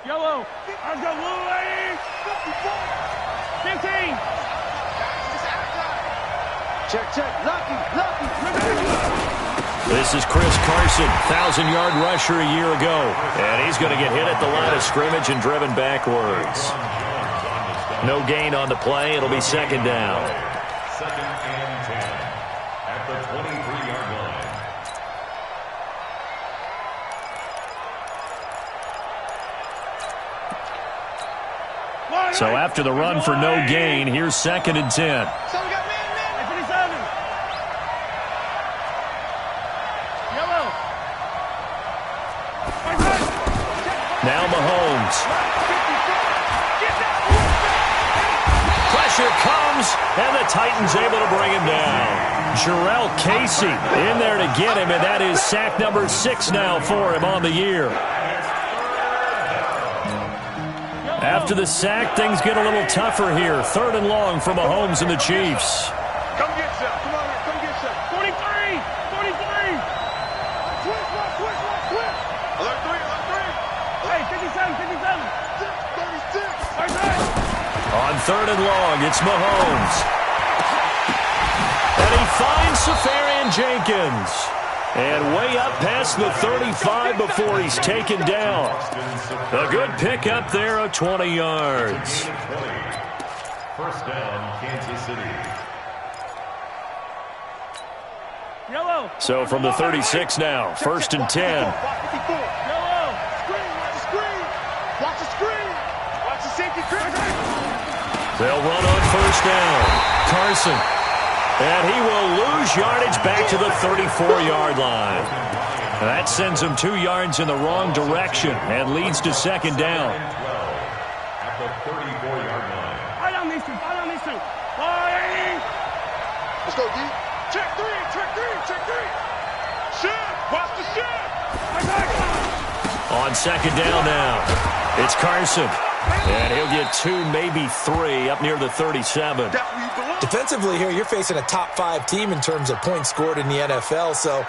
Yellow. Let's go, blue lady. 15. Check. Lucky. This is Chris Carson, 1,000-yard rusher a year ago. And he's going to get hit at the line of scrimmage and driven backwards. No gain on the play. It'll be second down. Second and 10 at the 23-yard line. So after the run for no gain, here's second and 10. Now Mahomes. Pressure comes, and the Titans able to bring him down. Jarrell Casey in there to get him, and that is sack number 6 now for him on the year. After the sack, things get a little tougher here. 3rd and long for Mahomes and the Chiefs. Come get some. Come on here. Come get some. 43. Twist. Alert 3. Hey, 57. 36. On 3rd and long, it's Mahomes. And he finds Safarian Jenkins. And way up past the 35 before he's taken down. A good pickup there of 20 yards. First down, Kansas City. Yellow. So from the 36 now, 1st and 10. Yellow. Screen. Watch the screen. Watch the safety screen. They'll run on 1st down. Carson. And he will lose yardage back to the 34-yard line. And that sends him 2 yards in the wrong direction and leads to second down. At the 34-yard line. Fight on these two. Fight. Let's go, D. Check 3. Shift. Watch the shift. On second down now, it's Carson. And he'll get 2, maybe 3 up near the 37. Defensively here, you're facing a top-5 team in terms of points scored in the NFL. So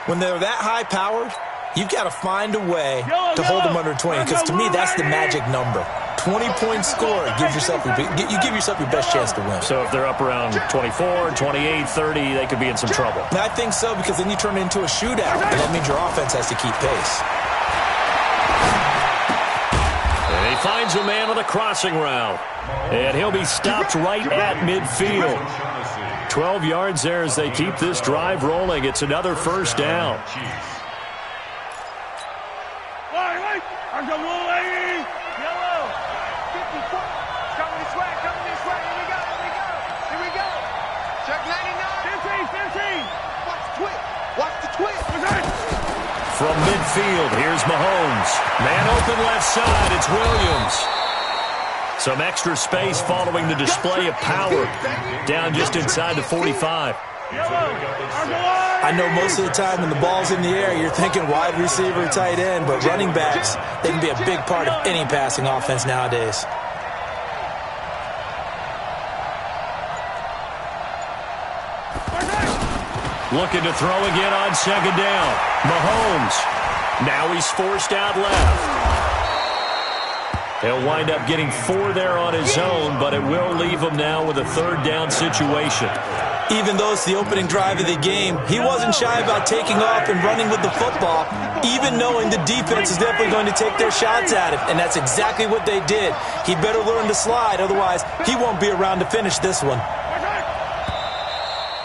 when they're that high-powered, you've got to find a way to hold them under 20. Because to me, that's the magic number. 20 points scored, you give yourself your best chance to win. So if they're up around 24, 28, 30, they could be in some trouble. I think so, because then you turn it into a shootout, and that means your offense has to keep pace. And he finds a man on the crossing route. And he'll be stopped right at midfield. 12 yards there as they keep this drive rolling. It's another first down. I'm the blue lady. Yellow. 54. Come this way. Here we go. Check 99. 15. Watch the twist. From midfield, here's Mahomes. Man open left side, it's Williams. Some extra space following the display of power. Down just inside the 45. I know most of the time when the ball's in the air, you're thinking wide receiver, tight end, but running backs, they can be a big part of any passing offense nowadays. Looking to throw again on second down. Mahomes. Now he's forced out left. He'll wind up getting 4 there on his own, but it will leave him now with a 3rd down situation. Even though it's the opening drive of the game, he wasn't shy about taking off and running with the football, even knowing the defense is definitely going to take their shots at him, and that's exactly what they did. He better learn to slide, otherwise he won't be around to finish this one.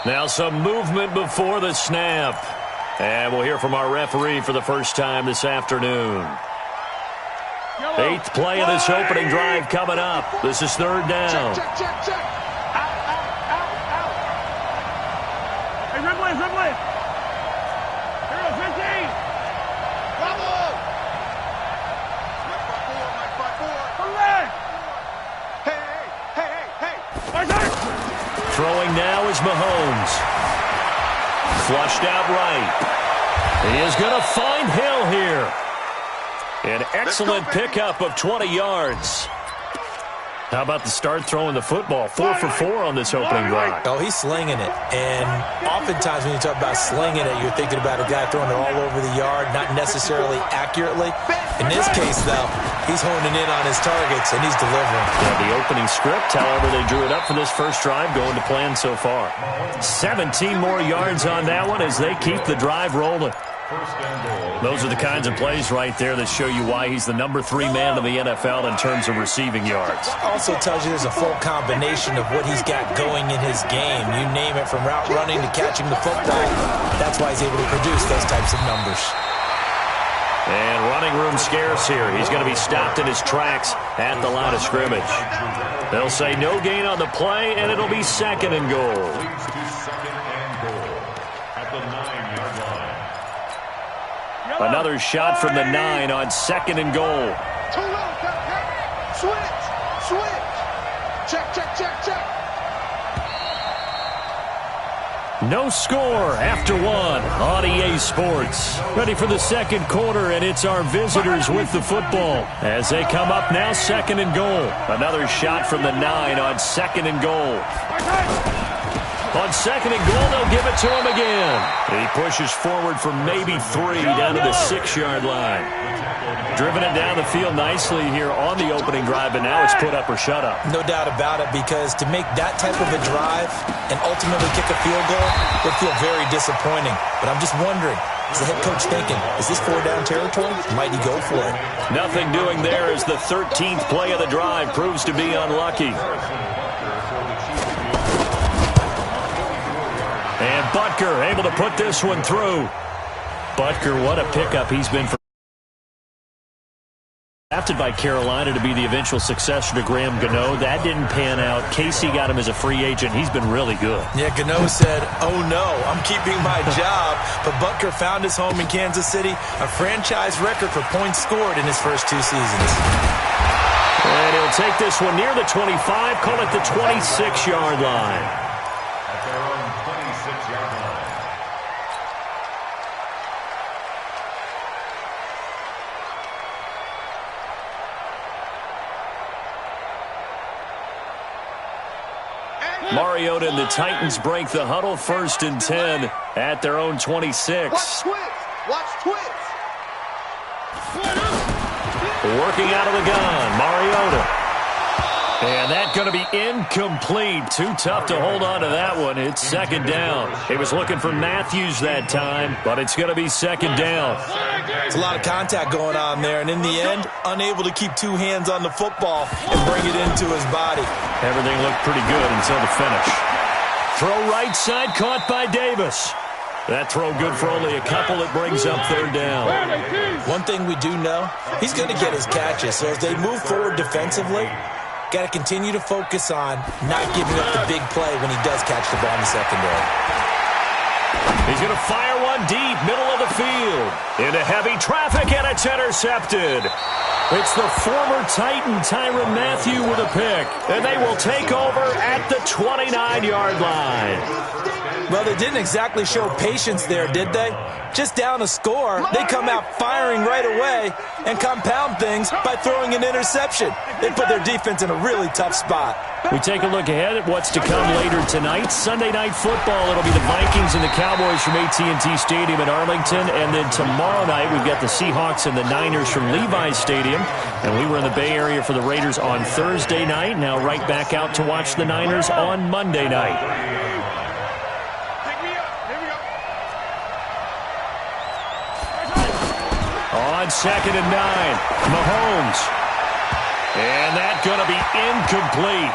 Now some movement before the snap. And we'll hear from our referee for the first time this afternoon. 8th play of this opening drive coming up. This is 3rd down. Check. Out. Hey, Ripley. Here we go, 15. Bravo. Mike by four. Come back. Hey. Throwing now is Mahomes. Flushed out right. He is going to find Hill here. An excellent pickup of 20 yards. How about the start throwing the football? 4 for 4 on this opening drive. Oh, he's slinging it. And oftentimes when you talk about slinging it, you're thinking about a guy throwing it all over the yard, not necessarily accurately. In this case, though, he's honing in on his targets, and he's delivering. Yeah, the opening script, however, they drew it up for this first drive, going to plan so far. 17 more yards on that one as they keep the drive rolling. Those are the kinds of plays right there that show you why he's the number 3 man in the NFL in terms of receiving yards. Also tells you there's a full combination of what he's got going in his game. You name it, from route running to catching the football. That's why he's able to produce those types of numbers. And running room scarce here. He's going to be stopped in his tracks at the line of scrimmage. They'll say no gain on the play, and it'll be 2nd and goal. Another shot from the 9 on 2nd and goal. Switch. Check. No score after 1 on EA Sports. Ready for the second quarter, and it's our visitors with the football as they come up now, 2nd and goal. Another shot from the 9 on 2nd and goal. On 2nd and goal, they'll give it to him again. He pushes forward for maybe 3 down to the 6-yard line. Driven it down the field nicely here on the opening drive, but now it's put up or shut up. No doubt about it, because to make that type of a drive and ultimately kick a field goal would feel very disappointing. But I'm just wondering, is the head coach thinking, is this 4-down territory? Might he go for it? Nothing doing there as the 13th play of the drive proves to be unlucky. And Butker able to put this one through. Butker, what a pickup he's been for. Drafted by Carolina to be the eventual successor to Graham Gano. That didn't pan out. Casey got him as a free agent. He's been really good. Yeah, Gano said, oh no, I'm keeping my job. But Butker found his home in Kansas City, a franchise record for points scored in his first 2 seasons. And he'll take this one near the 25, call it the 26-yard line. Mariota and the Titans break the huddle, 1st and 10 at their own 26. Watch twits. Working out of the gun, Mariota. And that's going to be incomplete. Too tough to hold on to that one. It's 2nd down. He was looking for Matthews that time, but it's going to be 2nd down. It's a lot of contact going on there, and in the end, unable to keep 2 hands on the football and bring it into his body. Everything looked pretty good until the finish. Throw right side, caught by Davis. That throw good for only a couple. It brings up 3rd down. One thing we do know, he's going to get his catches. So as they move forward defensively, got to continue to focus on not giving up the big play when he does catch the ball in the secondary. He's going to fire one deep, middle of the field. Into heavy traffic, and it's intercepted. It's the former Titan, Tyrann Mathieu, with a pick. And they will take over at the 29-yard line. Well, they didn't exactly show patience there, did they? Just down a score, they come out firing right away and compound things by throwing an interception. They put their defense in a really tough spot. We take a look ahead at what's to come later tonight. Sunday Night Football, it'll be the Vikings and the Cowboys from AT&T Stadium in Arlington. And then tomorrow night, we've got the Seahawks and the Niners from Levi's Stadium. And we were in the Bay Area for the Raiders on Thursday night. Now right back out to watch the Niners on Monday night. On 2nd and 9, Mahomes. And that's going to be incomplete.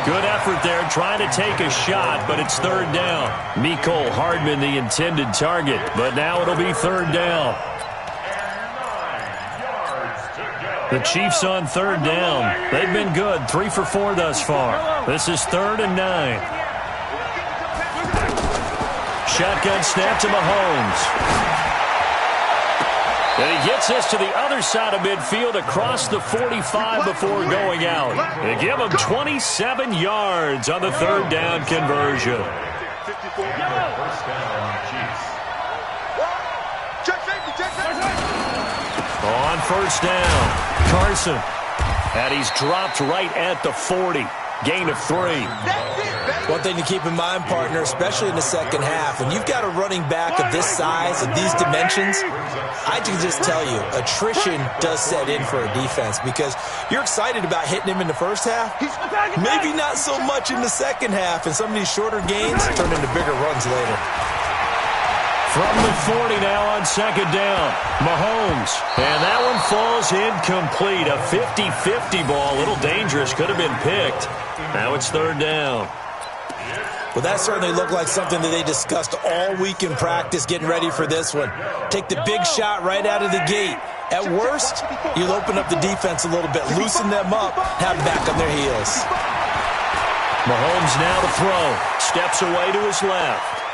Good effort there, trying to take a shot, but it's 3rd down. Mecole Hardman, the intended target, but now it'll be 3rd down. The Chiefs on 3rd down. They've been good, 3 for 4 thus far. This is 3rd and 9. Shotgun snap to Mahomes. And he gets us to the other side of midfield across the 45 before going out. They give him 27 yards on the 3rd down conversion. On 1st down, Carson. And he's dropped right at the 40. Gain of 3. One thing to keep in mind, partner, especially in the second half, when you've got a running back of this size, of these dimensions, I can just tell you, attrition does set in for a defense because you're excited about hitting him in the first half. Maybe not so much in the second half, and some of these shorter gains turn into bigger runs later. From the 40 now on second down, Mahomes. And that one falls incomplete. A 50-50 ball, a little dangerous, could have been picked. Now it's third down. Well, that certainly looked like something that they discussed all week in practice getting ready for this one. Take the big shot right out of the gate. At worst, you'll open up the defense a little bit, loosen them up, have them back on their heels. Mahomes now to throw. Steps away to his left.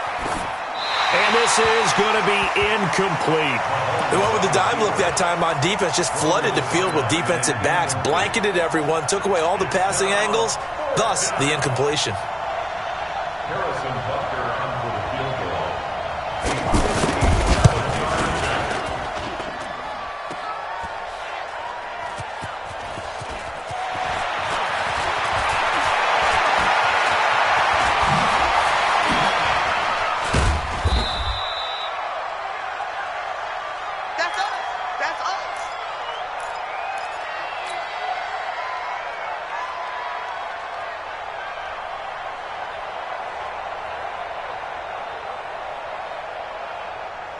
And this is going to be incomplete. They went with the dime look that time on defense, just flooded the field with defensive backs, blanketed everyone, took away all the passing angles, thus the incompletion. Harrison Butker in for the field goal. That's us.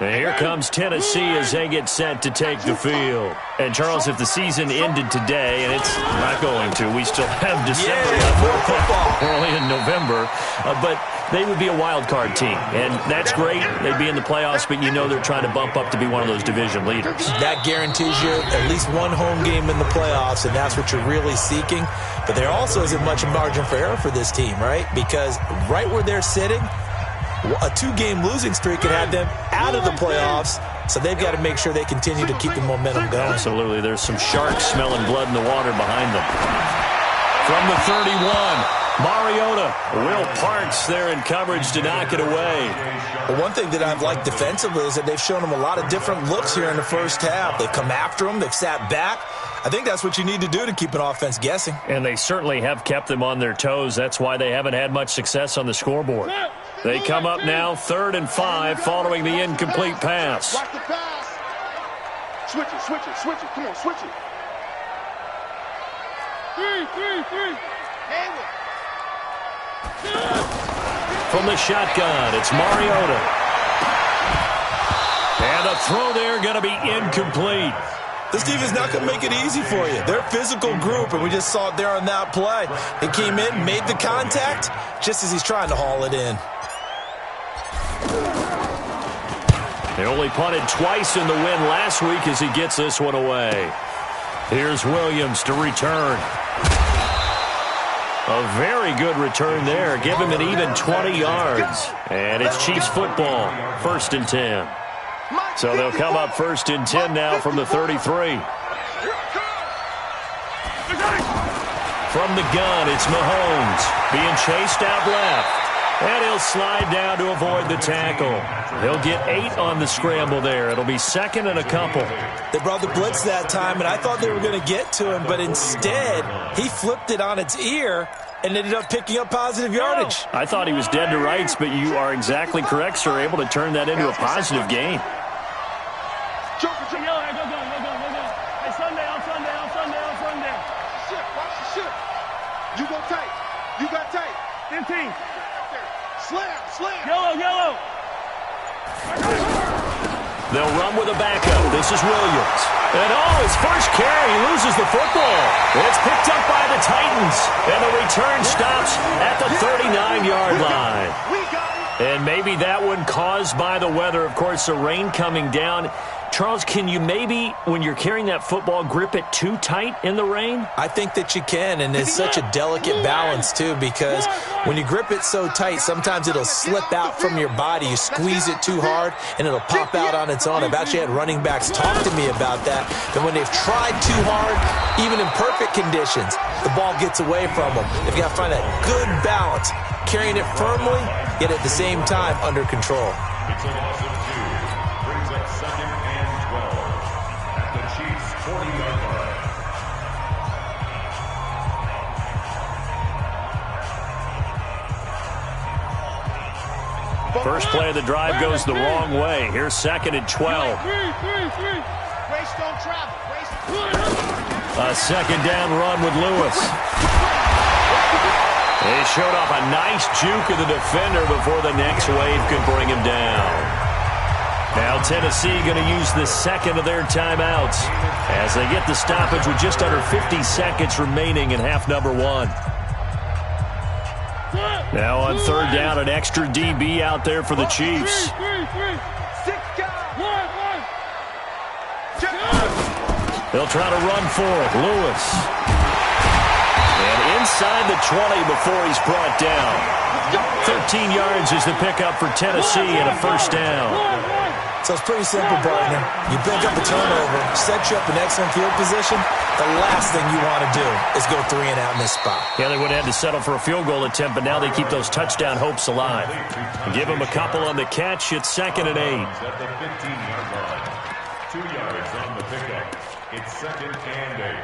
And here comes Tennessee as they get set to take the field. And, Charles, if the season ended today, and it's not going to, we still have December left. We're only in November. But they would be a wild card team. And that's great. They'd be in the playoffs, but you know they're trying to bump up to be one of those division leaders. That guarantees you at least one home game in the playoffs, and that's what you're really seeking. But there also isn't much margin for error for this team, right? Because right where they're sitting, a 2-game losing streak could have them out of the playoffs, so they've got to make sure they continue to keep the momentum going. Absolutely. There's some sharks smelling blood in the water behind them. From the 31, Mariota. Will Parks there in coverage to knock it away. Well, one thing that I've liked defensively is that they've shown them a lot of different looks here in the first half. They've come after them. They've sat back. I think that's what you need to do to keep an offense guessing. And they certainly have kept them on their toes. That's why they haven't had much success on the scoreboard. They come up now 3rd and 5 following the incomplete pass. Watch the pass. Switch it, switch it, switch it. Come on, switch it. Three. From the shotgun, it's Mariota. And a throw there going to be incomplete. This team is not going to make it easy for you. They're a physical group, and we just saw it there on that play. He came in, made the contact, just as he's trying to haul it in. They only punted twice in the win last week as he gets this one away. Here's Williams to return. A very good return there. Give him an even 20 yards. And it's Chiefs football, 1st and 10. So they'll come up 1st and 10 now from the 33. From the gun, it's Mahomes being chased out left. And he'll slide down to avoid the tackle. He'll get 8 on the scramble there. It'll be 2nd and a couple. They brought the blitz that time, and I thought they were going to get to him, but instead, he flipped it on its ear and ended up picking up positive yardage. I thought he was dead to rights, but you are exactly correct, sir. Able to turn that into a positive gain. Hey, Sunday. Shift, watch the shift. You go tight. You got tight. 15. Slam. Yellow. They'll run with a backup. This is Williams. And his first carry, he loses the football. It's picked up by the Titans. And the return stops at the 39-yard line. And maybe that one caused by the weather. Of course, the rain coming down. Charles, can you maybe, when you're carrying that football, grip it too tight in the rain? I think that you can, and it's such a delicate balance, too, because when you grip it so tight, sometimes it'll slip out from your body. You squeeze it too hard, and it'll pop out on its own. I've actually had running backs talk to me about that when they've tried too hard, even in perfect conditions, the ball gets away from them. They've got to find that good balance, carrying it firmly, yet at the same time under control. It's a loss of 2. Brings up 2nd and 12 at the Chiefs' 40-yard line. First play of the drive goes the wrong way. Here's 2nd and 12. A 2nd down run with Lewis. They showed off a nice juke of the defender before the next wave could bring him down. Now Tennessee going to use the 2nd of their timeouts as they get the stoppage with just under 50 seconds remaining in half number 1. Now on 3rd down, an extra DB out there for the Chiefs. They'll try to run for it. Lewis. And inside the 20 before he's brought down. 13 yards is the pickup for Tennessee and a 1st down. So it's pretty simple, partner. You pick up a turnover, set you up in excellent field position. The last thing you want to do is go 3 and out in this spot. Yeah, they would have had to settle for a field goal attempt, but now they keep those touchdown hopes alive. Give them a couple on the catch. It's 2nd and 8. At the 15-yard line. 2 yards on the pickup. It's 2nd and 8.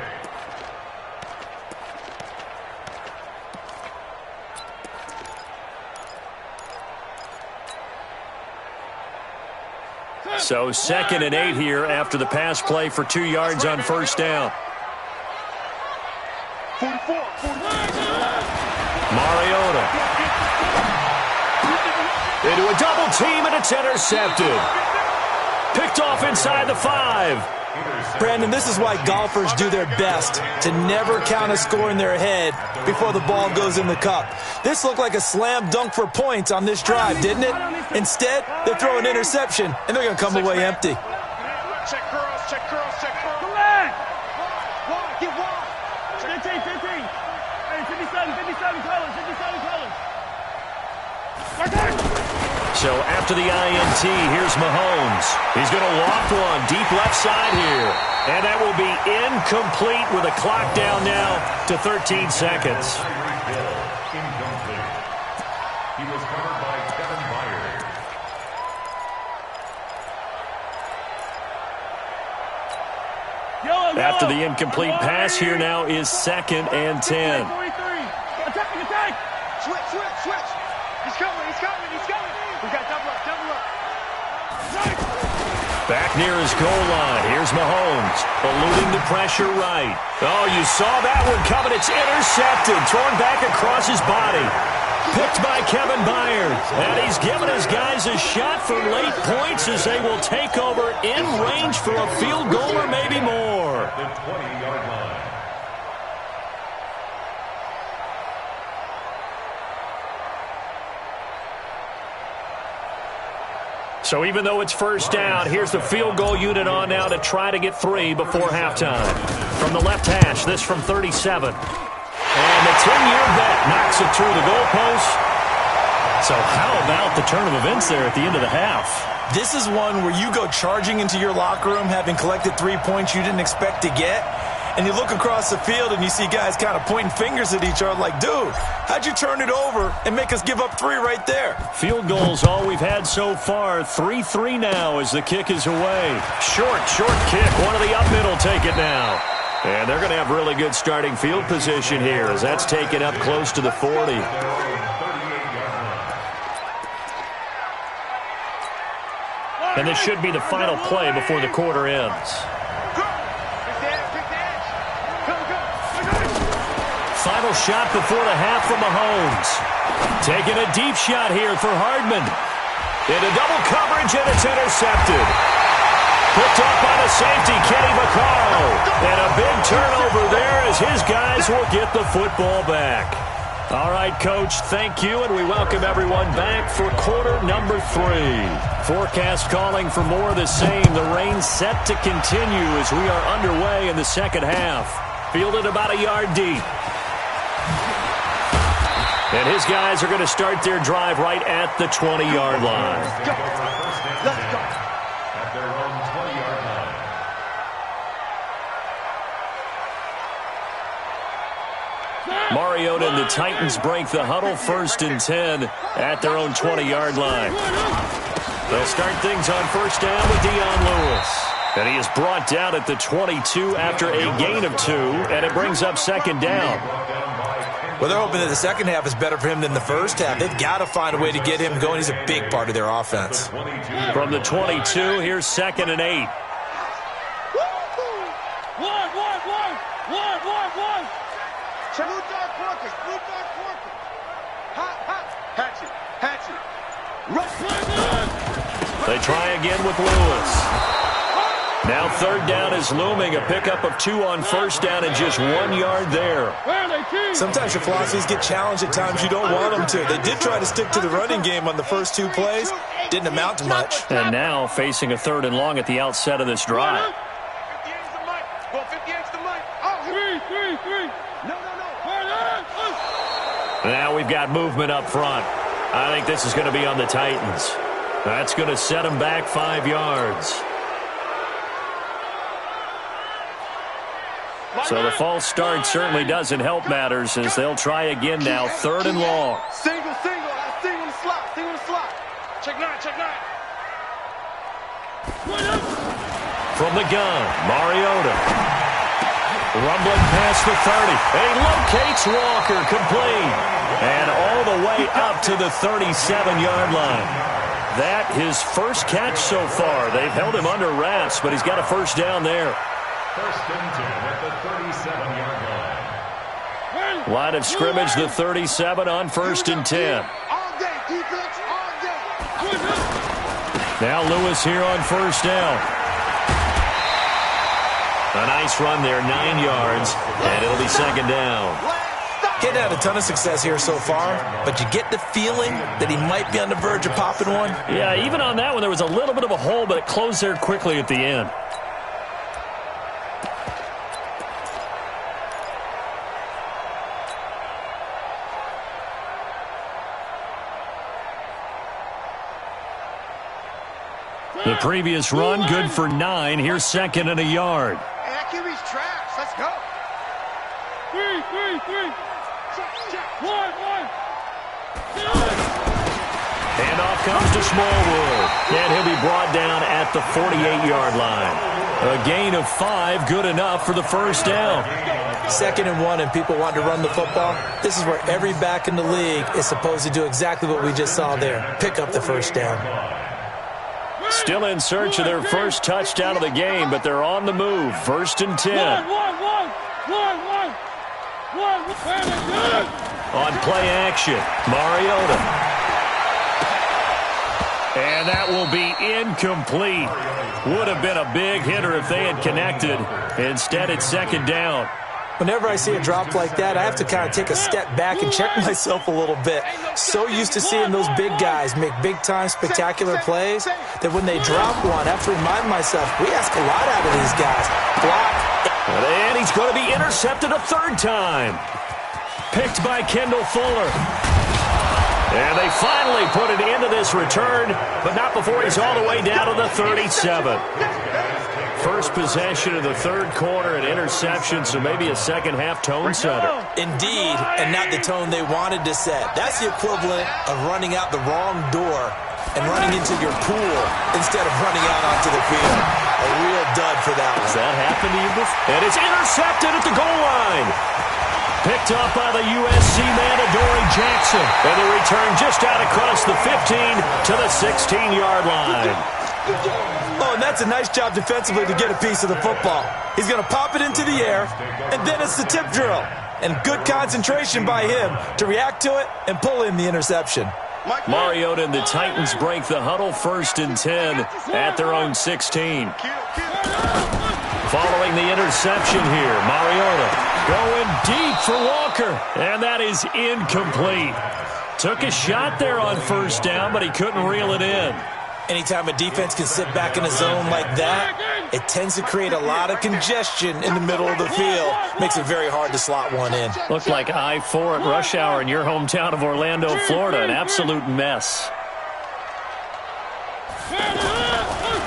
So 2nd and 8 here after the pass play for 2 yards on 1st down. 44. Mariota. Into a double team, and it's intercepted. Picked off inside the 5. Brandon, this is why golfers do their best to never count a score in their head before the ball goes in the cup. This looked like a slam dunk for points on this drive, didn't it? Instead, they throw an interception, and they're going to come away empty. Check girls, check girls, check girls. Come back! Wide, get wide. 15. Hey, 57 colors. So after the INT, here's Mahomes. He's going to loft one deep left side here. And that will be incomplete with a clock down now to 13 seconds. Incomplete. He was covered by Kevin Byard. After the incomplete pass, here now is 2nd and 10. Attack! Switch. He's coming. We got double up. Back near his goal line. Here's Mahomes, eluding the pressure right. Oh, you saw that one coming. It's intercepted, thrown back across his body. Picked by Kevin Byard. And he's given his guys a shot for late points as they will take over in range for a field goal or maybe more. The 20-yard line. So even though it's 1st down, here's the field goal unit on now to try to get 3 before halftime. From the left hash, this from 37. And the 10-year bet knocks it through the goalpost. So how about the turn of events there at the end of the half? This is one where you go charging into your locker room having collected 3 points you didn't expect to get. And you look across the field and you see guys kind of pointing fingers at each other like, dude, how'd you turn it over and make us give up 3 right there? Field goals all we've had so far. 3-3 now as the kick is away. Short kick. One of the up middle take it now. And they're going to have really good starting field position here as that's taken up close to the 40. And this should be the final play before the quarter ends. Final shot before the half from Mahomes. Taking a deep shot here for Hardman. Into double coverage, and it's intercepted. Picked up by the safety, Kenny Vaccaro. And a big turnover there as his guys will get the football back. All right, Coach, thank you, and we welcome everyone back for quarter number 3. Forecast calling for more of the same. The rain set to continue as we are underway in the second half. Fielded about a yard deep. And his guys are going to start their drive right at the 20-yard line. Let's go. At their own 20-yard line. Mariota and the Titans break the huddle, 1st and 10 at their own 20-yard line. They'll start things on 1st down with Dion Lewis. And he is brought down at the 22 after a gain of 2, and it brings up 2nd down. Brought down by Kenny Well, they're hoping that the second half is better for him than the first half. They've got to find a way to get him going. He's a big part of their offense. From the 22, here's 2nd and 8. One. Blue dark workers. Hatchet. They try again with Lewis. Now 3rd down is looming. A pickup of 2 on 1st down and just 1 yard there. Sometimes your philosophies get challenged at times you don't want them to. They did try to stick to the running game on the first 2 plays. Didn't amount to much. And now facing a 3rd and long at the outset of this drive. 58's the mic. Three. No. Now we've got movement up front. I think this is going to be on the Titans. That's going to set them back 5 yards. So the false start certainly doesn't help matters as they'll try again now. 3rd and long. Single. I see on the slot. Check 9. From the gun, Mariota. Rumbling past the 30. He locates Walker, complete. And all the way up to the 37-yard line. That his first catch so far. They've held him under wraps, but he's got a first down there. 1st and 10 at the 37-yard line. Line of scrimmage, the 37 on 1st and 10. All day, defense, all day. Now Lewis here on 1st down. A nice run there, 9 yards, and it'll be 2nd down. Getting had a ton of success here so far, but you get the feeling that he might be on the verge of popping one. Yeah, even on that one, there was a little bit of a hole, but it closed there quickly at the end. The previous run, good for 9. Here's 2nd and a yard. Hey, that QB's trash. Let's go. Three. Check. One. Handoff comes to Smallwood. And he'll be brought down at the 48-yard line. A gain of 5, good enough for the first down. 2nd and 1, and people want to run the football. This is where every back in the league is supposed to do exactly what we just saw there. Pick up the first down. Still in search of their first touchdown of the game, but they're on the move. 1st and 10. One. On play action, Mariota. And that will be incomplete. Would have been a big hitter if they had connected. Instead, it's 2nd down. Whenever I see a drop like that, I have to kind of take a step back and check myself a little bit. So used to seeing those big guys make big-time spectacular plays that when they drop one, I have to remind myself, we ask a lot out of these guys. Block. And he's going to be intercepted a 3rd time. Picked by Kendall Fuller. And they finally put it into this return, but not before he's all the way down to the 37. First possession of the 3rd quarter, an interception, so maybe a second-half tone setter. Indeed, and not the tone they wanted to set. That's the equivalent of running out the wrong door and running into your pool instead of running out onto the field. A real dud for that one. Has that happened to you before? And it's intercepted at the goal line. Picked up by the USC man, Adoree Jackson. And the return just out across the 15 to the 16-yard line. Oh, and that's a nice job defensively to get a piece of the football. He's going to pop it into the air, and then it's the tip drill. And good concentration by him to react to it and pull in the interception. Mariota and the Titans break the huddle, 1st and 10 at their own 16. Following the interception here, Mariota going deep for Walker, and that is incomplete. Took a shot there on 1st down, but he couldn't reel it in. Anytime a defense can sit back in a zone like that, it tends to create a lot of congestion in the middle of the field. Makes it very hard to slot one in. Looked like I-4 at rush hour in your hometown of Orlando, Florida. An absolute mess.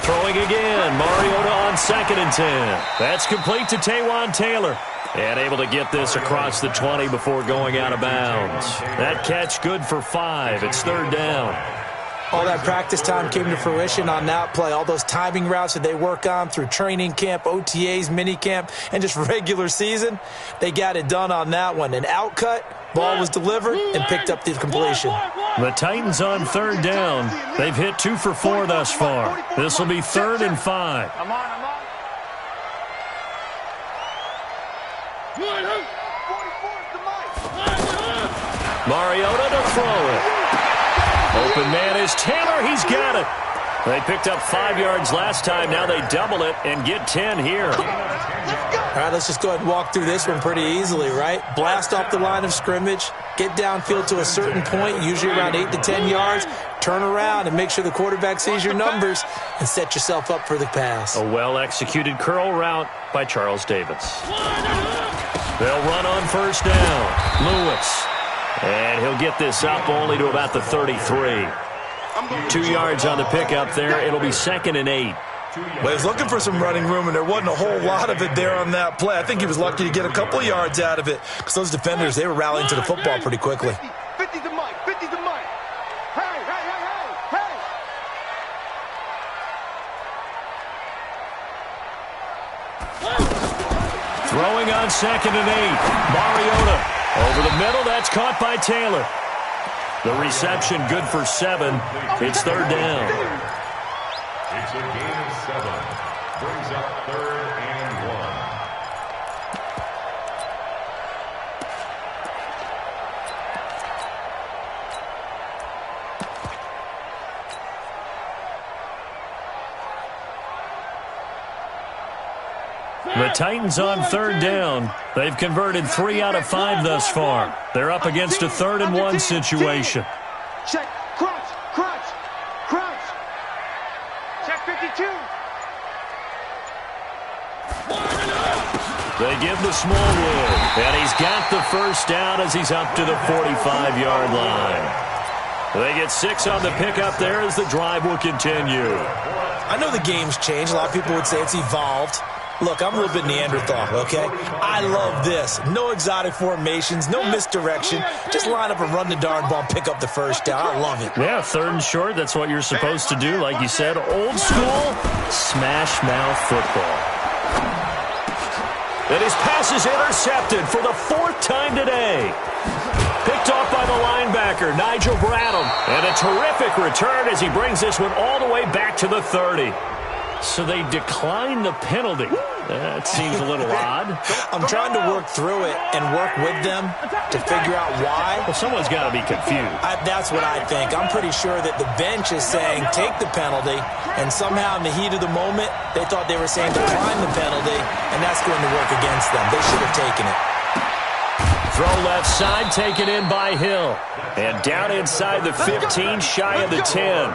Throwing again. Mariota on 2nd and 10. That's complete to Taywan Taylor. And able to get this across the 20 before going out of bounds. That catch good for 5. It's 3rd down. All that practice time came to fruition on that play. All those timing routes that they work on through training camp, OTAs, minicamp, and just regular season, they got it done on that one. An outcut Ball was delivered and picked up the completion. The Titans on third down. They've hit 2 for 4 thus far. This will be 3rd and 5. I'm on. Mariota to throw it. Open man is Taylor. He's got it. They picked up 5 yards last time. Now they double it and get 10 here. All right, let's just go ahead and walk through this one pretty easily, right? Blast off the line of scrimmage, get downfield to a certain point, usually around 8 to 10 yards, turn around and make sure the quarterback sees your numbers and set yourself up for the pass. A well-executed curl route by Charles Davis. They'll run on first down. Lewis. And he'll get this up only to about the 33. 2 yards on the pickup there. It'll be 2nd and 8. Well, he was looking for some running room, and there wasn't a whole lot of it there on that play. I think he was lucky to get a couple of yards out of it because those defenders, they were rallying to the football pretty quickly. 50 to Mike. 50 to Mike. Hey. Throwing on 2nd and 8. Mariota over the middle. That's caught by Taylor. The reception good for 7. It's 3rd down. It's a gain of 7. Brings up 3rd and 1. The Titans on 3rd down. They've converted 3 out of 5 thus far. They're up against a 3rd and 1 situation. Check. Crunch. Check 52. They give the small room. And he's got the first down as he's up to the 45-yard line. They get 6 on the pickup there as the drive will continue. I know the game's changed. A lot of people would say it's evolved. Look, I'm a little bit Neanderthal, okay? I love this. No exotic formations, no misdirection. Just line up and run the darn ball, pick up the first down. I love it. Yeah, 3rd and short. That's what you're supposed to do. Like you said, old school, smash mouth football. And his pass is intercepted for the 4th time today. Picked off by the linebacker, Nigel Bradham. And a terrific return as he brings this one all the way back to the 30. So they decline the penalty. That seems a little odd. I'm trying to work through it and work with them to figure out why. Well, someone's got to be confused. That's what I think. I'm pretty sure that the bench is saying take the penalty, and somehow in the heat of the moment, they thought they were saying decline the penalty, and that's going to work against them. They should have taken it. Throw left side, taken in by Hill. And down inside the 15, shy of the 10.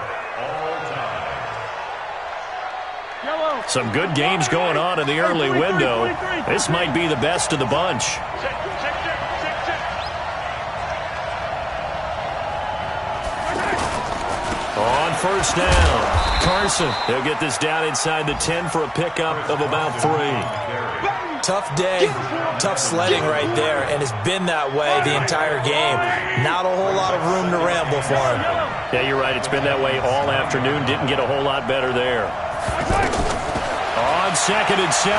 Some good games going on in the early window. This might be the best of the bunch. On first down, Carson. He'll get this down inside the 10 for a pickup of about 3. Tough day, tough sledding right there, and it's been that way the entire game. Not a whole lot of room to ramble for him. Yeah, you're right. It's been that way all afternoon. Didn't get a whole lot better there. On 2nd and 7,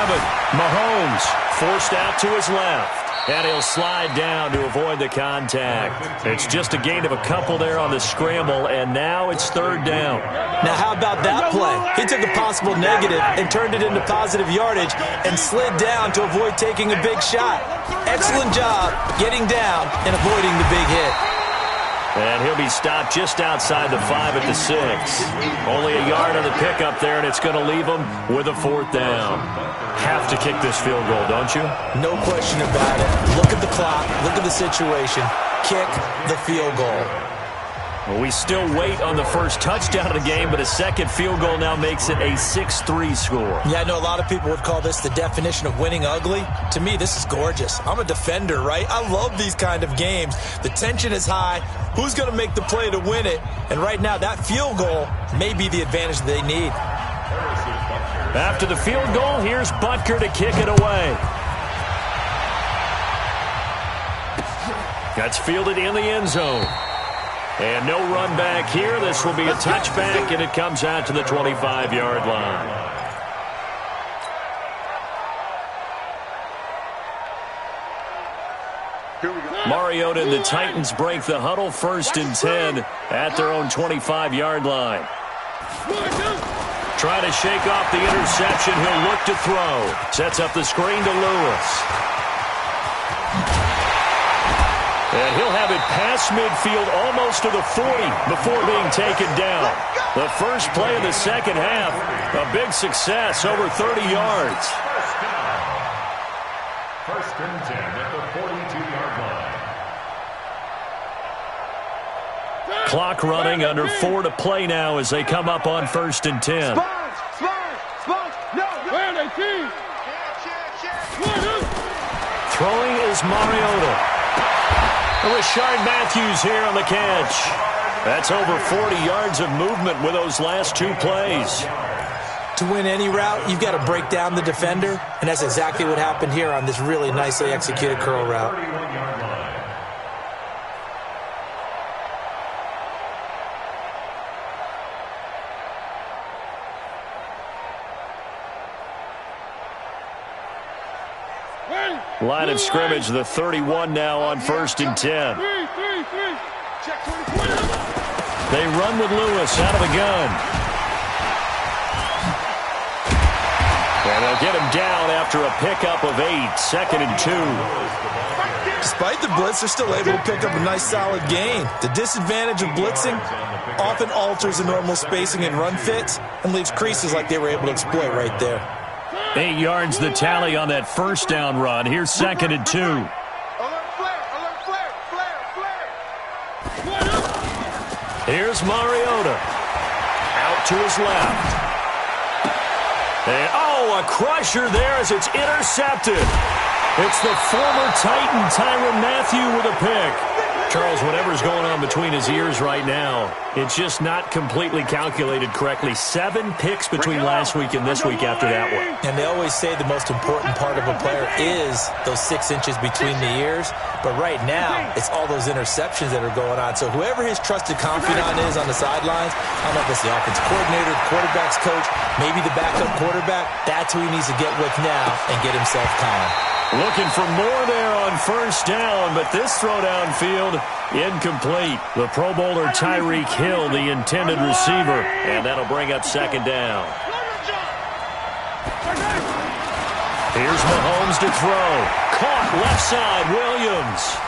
Mahomes forced out to his left. And he'll slide down to avoid the contact. It's just a gain of a couple there on the scramble, and now it's 3rd down. Now, how about that play? He took a possible negative and turned it into positive yardage and slid down to avoid taking a big shot. Excellent job getting down and avoiding the big hit. And he'll be stopped just outside the 5 at the 6. Only a yard on the pickup there, and it's going to leave him with a 4th down. Have to kick this field goal, don't you? No question about it. Look at the clock. Look at the situation. Kick the field goal. Well, we still wait on the first touchdown of the game, but a second field goal now makes it a 6-3 score. Yeah, I know a lot of people would call this the definition of winning ugly. To me, this is gorgeous. I'm a defender, right? I love these kind of games. The tension is high. Who's going to make the play to win it? And right now, that field goal may be the advantage they need. After the field goal, here's Butker to kick it away. That's fielded in the end zone. And no run back here. This will be a touchback, and it comes out to the 25-yard line. Mariota and the Titans break the huddle, 1st and 10 at their own 25-yard line. Trying to shake off the interception. He'll look to throw. Sets up the screen to Lewis. And he'll have it past midfield, almost to the 40, before being taken down. The first play of the second half, a big success, over 30 yards. First and 10 at the 42-yard line. Clock running, under 4 to play now as they come up on 1st and 10. Throwing is Mariota. Rashard Matthews here on the catch. That's over 40 yards of movement with those last 2 plays. To win any route, you've got to break down the defender, and that's exactly what happened here on this really nicely executed curl route. Line of scrimmage, the 31 now on 1st and 10. They run with Lewis out of the gun. And they'll get him down after a pickup of 8, 2nd and 2. Despite the blitz, they're still able to pick up a nice solid gain. The disadvantage of blitzing often alters the normal spacing and run fits and leaves creases like they were able to exploit right there. 8 yards the tally on that first down run. Here's 2nd and 2. Here's Mariota. Out to his left. And, a crusher there as it's intercepted. It's the former Titan, Tyrann Mathieu, with a pick. Charles, whatever's going on between his ears right now, it's just not completely calculated correctly. 7 picks between last week and this week after that one. And they always say the most important part of a player is those 6 inches between the ears. But right now, it's all those interceptions that are going on. So whoever his trusted confidant is on the sidelines, I don't know if it's the offensive coordinator, the quarterback's coach, maybe the backup quarterback, that's who he needs to get with now and get himself calm. Looking for more there on 1st down, but this throw downfield, incomplete. The Pro Bowler Tyreek Hill, the intended receiver, and that'll bring up 2nd down. Here's Mahomes to throw. Caught left side, Williams.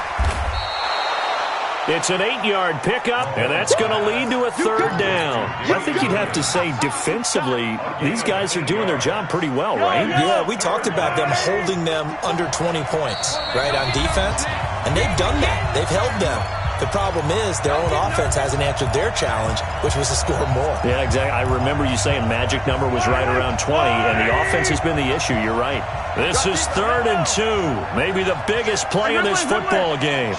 It's an 8-yard pickup, and that's going to lead to a 3rd down. I think you'd have to say defensively, these guys are doing their job pretty well, right? Yeah, we talked about them holding them under 20 points, right, on defense. And they've done that. They've held them. The problem is their own offense hasn't answered their challenge, which was to score more. Yeah, exactly. I remember you saying magic number was right around 20, and the offense has been the issue. You're right. This is 3rd and 2, maybe the biggest play in this football game.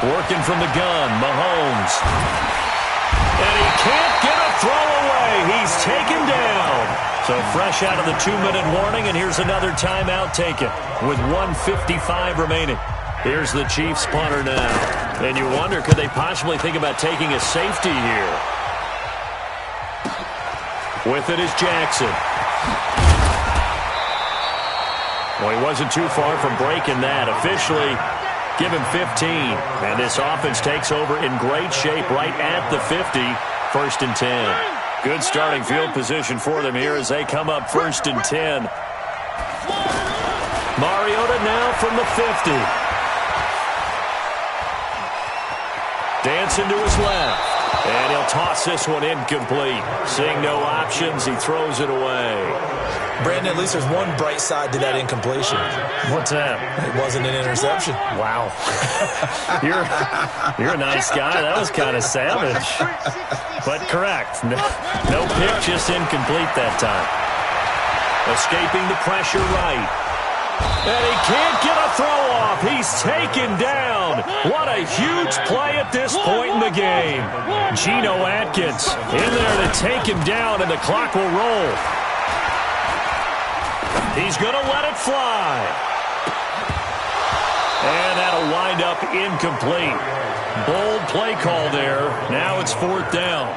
Working from the gun, Mahomes. And he can't get a throw away. He's taken down. So fresh out of the 2-minute warning, and here's another timeout taken with 1:55 remaining. Here's the Chiefs punter now. And you wonder, could they possibly think about taking a safety here? With it is Jackson. Well, he wasn't too far from breaking that. Officially, give him 15. And this offense takes over in great shape right at the 50. 1st and 10. Good starting field position for them here as they come up 1st and 10. Mariota now from the 50. Dancing to his left. And he'll toss this one incomplete. Seeing no options, he throws it away. Brandon, at least there's one bright side to that incompletion. What's that? It wasn't an interception. Wow. You're a nice guy. That was kind of savage. But correct. No pick, just incomplete that time. Escaping the pressure right. And he can't get a throw off. He's taken down. What a huge play at this point in the game. Geno Atkins in there to take him down, and the clock will roll. He's going to let it fly. And that'll wind up incomplete. Bold play call there. Now it's 4th down.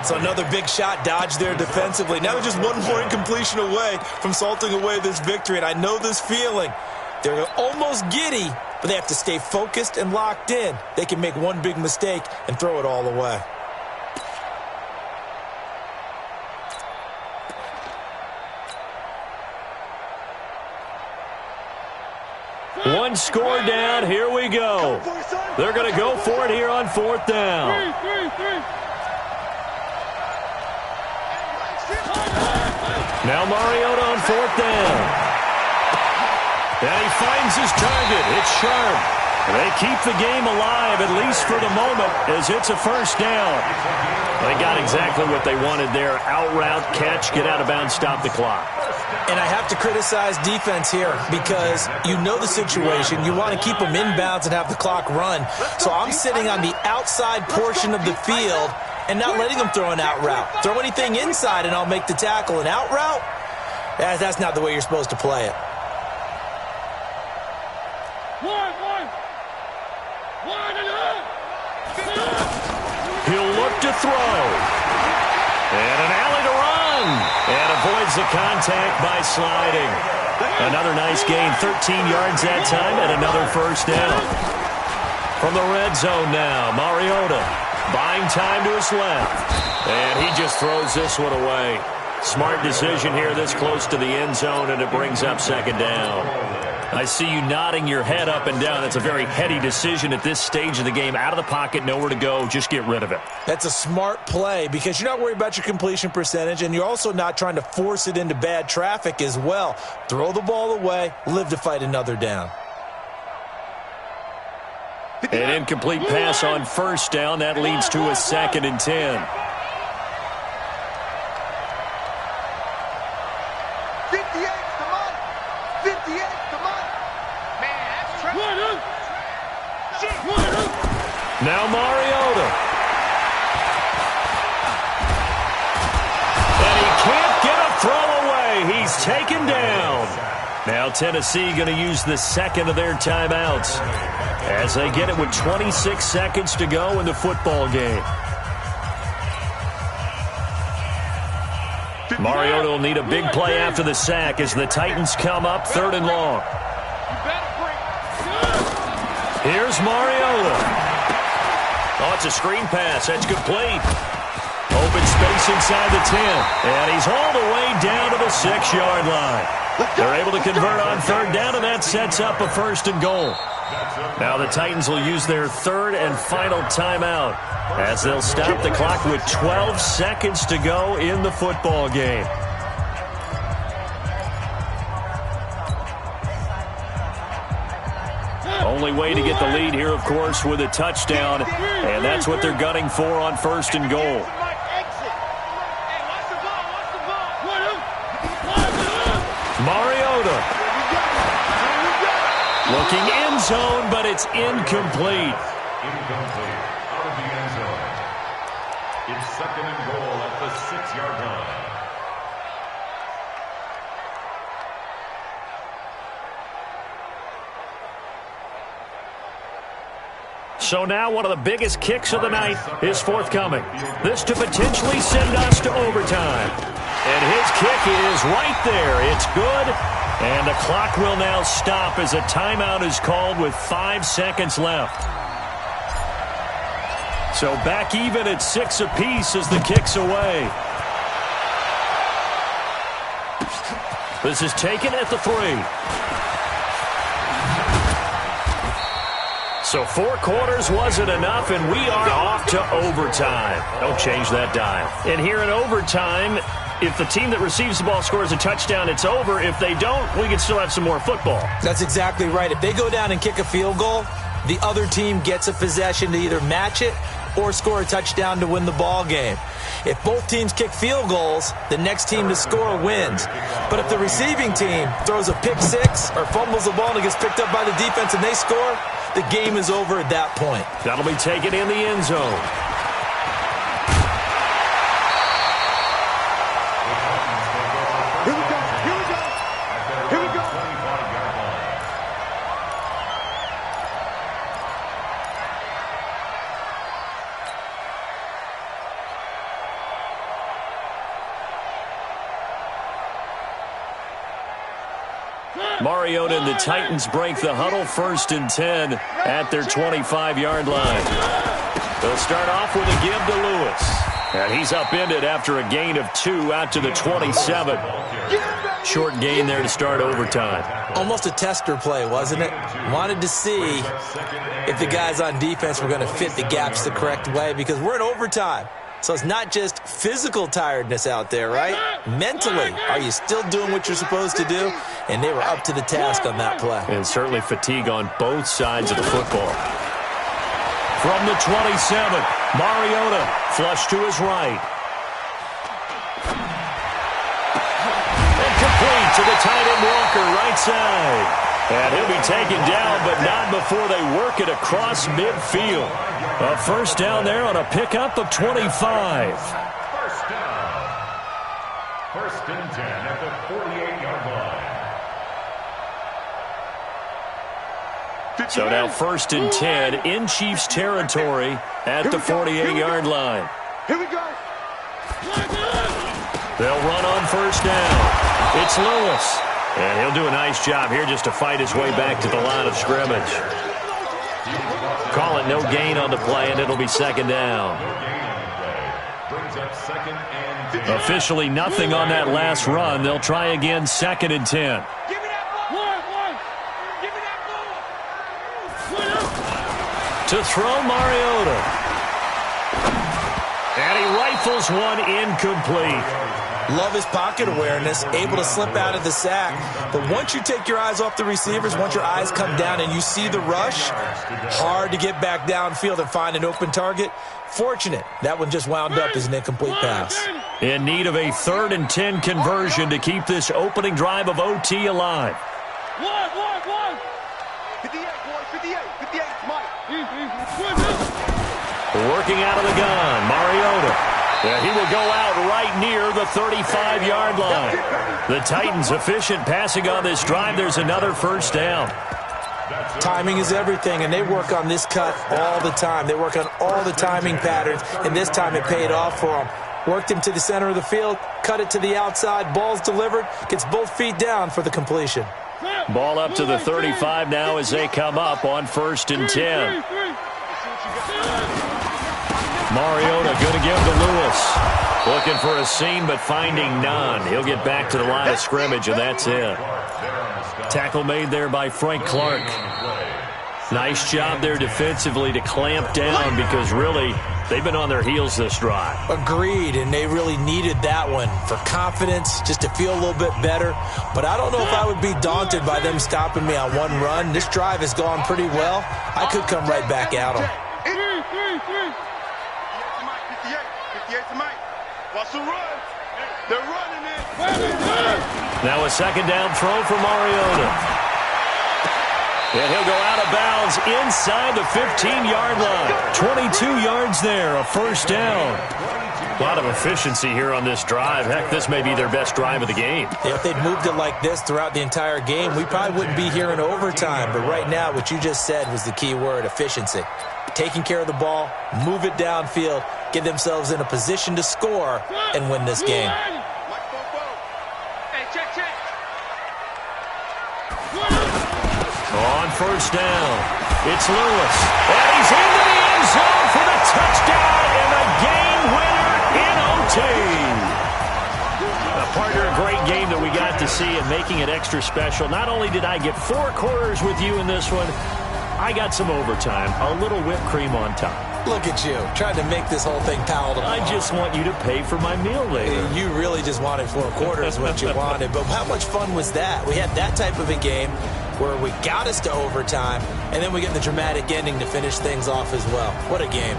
So another big shot dodged there defensively. Now they're just one more incompletion away from salting away this victory. And I know this feeling. They're almost giddy, but they have to stay focused and locked in. They can make one big mistake and throw it all away. One score down. Here we go. They're going to go for it here on 4th down. Now Mariota on 4th down. And he finds his target. It's sharp. They keep the game alive, at least for the moment, as it's a first down. They got exactly what they wanted there. Out route, catch, get out of bounds, stop the clock. And I have to criticize defense here because you know the situation. You want to keep them inbounds and have the clock run. So I'm sitting on the outside portion of the field and not letting them throw an out route. Throw anything inside and I'll make the tackle. An out route? That's not the way you're supposed to play it. He'll look to throw. And an alley to run. And avoids the contact by sliding. Another nice gain, 13 yards that time, and another first down. From the red zone now, Mariota buying time to his left. And he just throws this one away. Smart decision here this close to the end zone, and it brings up 2nd down. I see you nodding your head up and down. That's a very heady decision at this stage of the game. Out of the pocket, nowhere to go. Just get rid of it. That's a smart play because you're not worried about your completion percentage, and you're also not trying to force it into bad traffic as well. Throw the ball away, live to fight another down. An incomplete pass on first down. That leads to a 2nd and 10. 58, come on. 58, come on. Man, that's trouble. Now Mariota. And he can't get a throw away. He's taken down. Now Tennessee going to use the 2nd of their timeouts as they get it with 26 seconds to go in the football game. Mariota will need a big play after the sack as the Titans come up 3rd and long. Here's Mariota. Oh, it's a screen pass. That's complete. Open space inside the 10. And he's all the way down to the 6-yard line. They're able to convert on 3rd down, and that sets up a 1st and goal. Now the Titans will use their 3rd and final timeout as they'll stop the clock with 12 seconds to go in the football game. Only way to get the lead here, of course, with a touchdown, and that's what they're gunning for on 1st and goal. Mariota. Looking end zone, but it's incomplete. Incomplete. Out of the end zone. It's 2nd and goal at the 6-yard line. So now one of the biggest kicks of the night is forthcoming. This to potentially send us to overtime. And his kick is right there. It's good. And the clock will now stop as a timeout is called with 5 seconds left. So back even at 6 apiece as the kick's away. This is taken at the 3. So 4 quarters wasn't enough, and we are off to overtime. Don't change that dial. And here in overtime, if the team that receives the ball scores a touchdown, it's over. If they don't, we can still have some more football. That's exactly right. If they go down and kick a field goal, the other team gets a possession to either match it or score a touchdown to win the ball game. If both teams kick field goals, the next team to score wins. But if the receiving team throws a pick 6 or fumbles the ball and it gets picked up by the defense and they score, the game is over at that point. That'll be taken in the end zone. Here we go. Here we go. Here we go. Mariota and the Titans break the huddle, 1st and 10 at their 25-yard line. They'll start off with a give to Lewis. And he's upended after a gain of 2 out to the 27. Short gain there to start overtime. Almost a tester play, wasn't it? Wanted to see if the guys on defense were going to fit the gaps the correct way, because we're in overtime. So it's not just physical tiredness out there, right? Mentally, are you still doing what you're supposed to do? And they were up to the task on that play. And certainly fatigue on both sides of the football. From the 27, Mariota flush to his right. And complete to the tight end Walker, right side. And he'll be taken down, but not before they work it across midfield. A first down there on a pickup of 25. First down. 1st and 10 at the 48-yard line. So now 1st and 10 in Chiefs territory at the 48-yard line. Here we go. They'll run on 1st down. It's Lewis. And he'll do a nice job here just to fight his way back to the line of scrimmage. Call it no gain on the play, and it'll be 2nd down. Officially nothing on that last run. They'll try again, 2nd and 10. To throw Mariota. And he rifles one incomplete. Love his pocket awareness, able to slip out of the sack. But once you take your eyes off the receivers, once your eyes come down and you see the rush, hard to get back downfield and find an open target. Fortunate, that one just wound up as an incomplete pass. In need of a 3rd and 10 conversion to keep this opening drive of OT alive. 58, boys, 58, 58, Mike. Working out of the gun, Mariota. Yeah, he will go out right near the 35-yard line. The Titans efficient passing on this drive. There's another first down. Timing is everything, and they work on this cut all the time. They work on all the timing patterns, and this time it paid off for them. Worked him to the center of the field, cut it to the outside, ball's delivered, gets both feet down for the completion. Ball up to the 35 now as they come up on 1st and 10. Mariota going to give to Lewis. Looking for a seam, but finding none. He'll get back to the line of scrimmage, and that's it. Tackle made there by Frank Clark. Nice job there defensively to clamp down, because really, they've been on their heels this drive. Agreed, and they really needed that one for confidence, just to feel a little bit better. But I don't know if I would be daunted by them stopping me on one run. This drive has gone pretty well. I could come right back at them. 58 to Mike. Watch the run. They're running it. Now a 2nd down throw for Mariota. And he'll go out of bounds inside the 15-yard line. 22 yards there, a first down. A lot of efficiency here on this drive. Heck, this may be their best drive of the game. Yeah, if they'd moved it like this throughout the entire game, we probably wouldn't be here in overtime. But right now, what you just said was the key word, efficiency. Taking care of the ball, move it downfield, get themselves in a position to score and win this game. On 1st down, it's Lewis. And he's into the end zone for the touchdown and the game winner in OT. Partner, a great game that we got to see and making it extra special. Not only did I get 4 quarters with you in this one, I got some overtime, a little whipped cream on top. Look at you, trying to make this whole thing palatable. I just want you to pay for my meal later. You really just wanted 4 quarters, what you wanted. But how much fun was that? We had that type of a game where we got us to overtime, and then we get the dramatic ending to finish things off as well. What a game.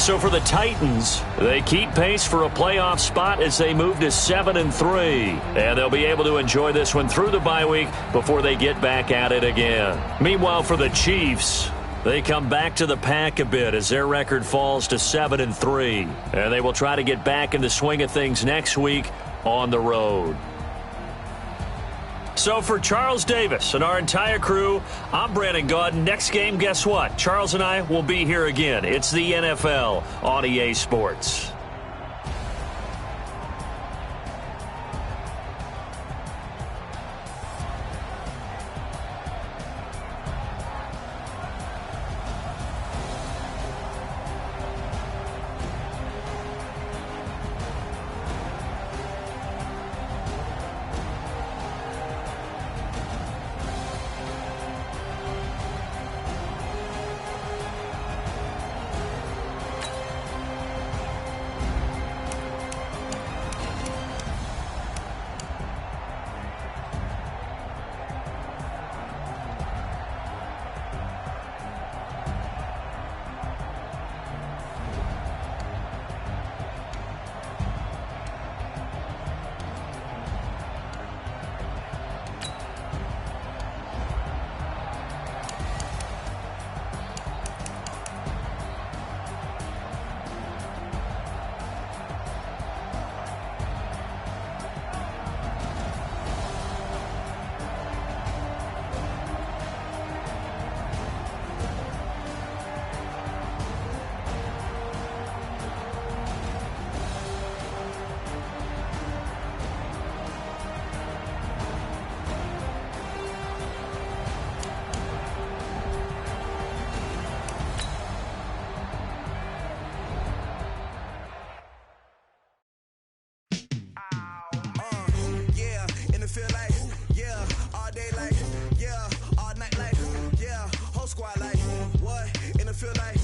So for the Titans, they keep pace for a playoff spot as they move to 7-3. And they'll be able to enjoy this one through the bye week before they get back at it again. Meanwhile, for the Chiefs, they come back to the pack a bit as their record falls to 7-3. And they will try to get back in the swing of things next week on the road. So for Charles Davis and our entire crew, I'm Brandon Gaudin. Next game, guess what? Charles and I will be here again. It's the NFL on EA Sports. field like, yeah, all day like, yeah, all night like, yeah, whole squad like, what? In the field like,